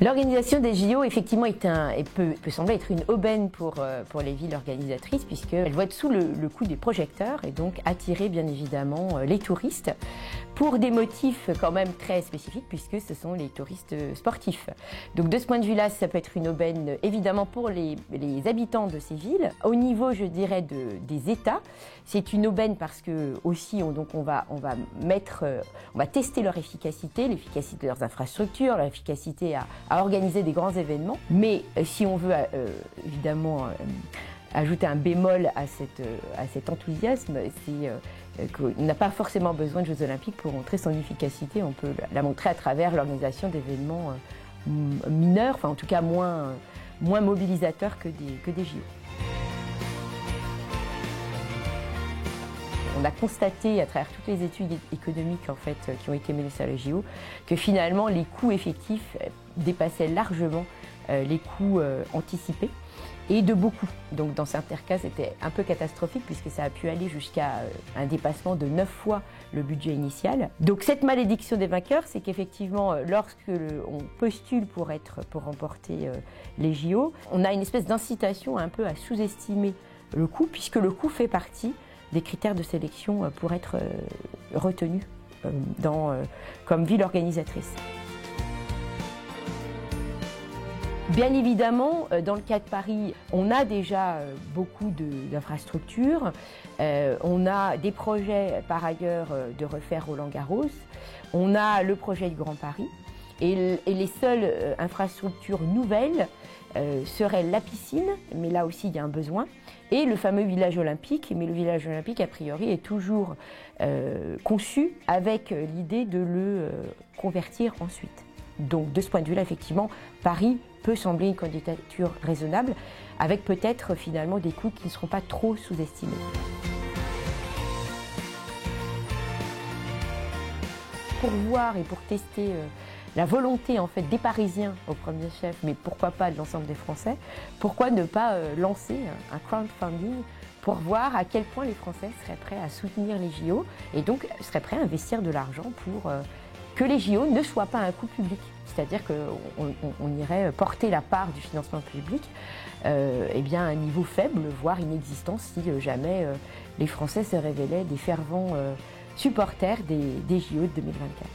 L'organisation des JO, effectivement, peut sembler être une aubaine pour les villes organisatrices, puisqu'elles vont être sous le coup des projecteurs et donc attirer bien évidemment les touristes pour des motifs quand même très spécifiques, puisque ce sont les touristes sportifs. Donc de ce point de vue-là, ça peut être une aubaine évidemment pour les habitants de ces villes. Au niveau, je dirais, des États, c'est une aubaine parce que aussi on va tester leur efficacité, l'efficacité de leurs infrastructures, leur efficacité à organiser des grands événements. Mais si on veut évidemment ajouter un bémol à cet enthousiasme, c'est qu'on n'a pas forcément besoin de Jeux Olympiques pour montrer son efficacité. On peut la montrer à travers l'organisation d'événements mineurs, enfin en tout cas moins mobilisateurs que des JO. On a constaté à travers toutes les études économiques en fait, qui ont été menées sur les JO que finalement les coûts effectifs dépassaient largement les coûts anticipés et de beaucoup. Donc dans certains cas c'était un peu catastrophique puisque ça a pu aller jusqu'à un dépassement de 9 fois le budget initial. Donc cette malédiction des vainqueurs, c'est qu'effectivement lorsque on postule pour remporter les JO, on a une espèce d'incitation un peu à sous-estimer le coût puisque le coût fait partie des critères de sélection pour être retenu comme ville organisatrice. Bien évidemment, dans le cas de Paris, on a déjà beaucoup d'infrastructures. On a des projets par ailleurs de refaire Roland-Garros. On a le projet du Grand Paris. Et les seules infrastructures nouvelles seraient la piscine, mais là aussi il y a un besoin, et le fameux village olympique. Mais le village olympique, a priori, est toujours conçu avec l'idée de le convertir ensuite. Donc de ce point de vue-là, effectivement, Paris peut sembler une candidature raisonnable, avec peut-être finalement des coûts qui ne seront pas trop sous-estimés. Pour voir et pour tester la volonté en fait des Parisiens au premier chef, mais pourquoi pas de l'ensemble des Français, pourquoi ne pas lancer un crowdfunding pour voir à quel point les Français seraient prêts à soutenir les JO et donc seraient prêts à investir de l'argent pour que les JO ne soient pas un coût public. C'est-à-dire qu'on irait porter la part du financement public eh bien, à un niveau faible, voire inexistant, si jamais les Français se révélaient des fervents supporters des JO de 2024.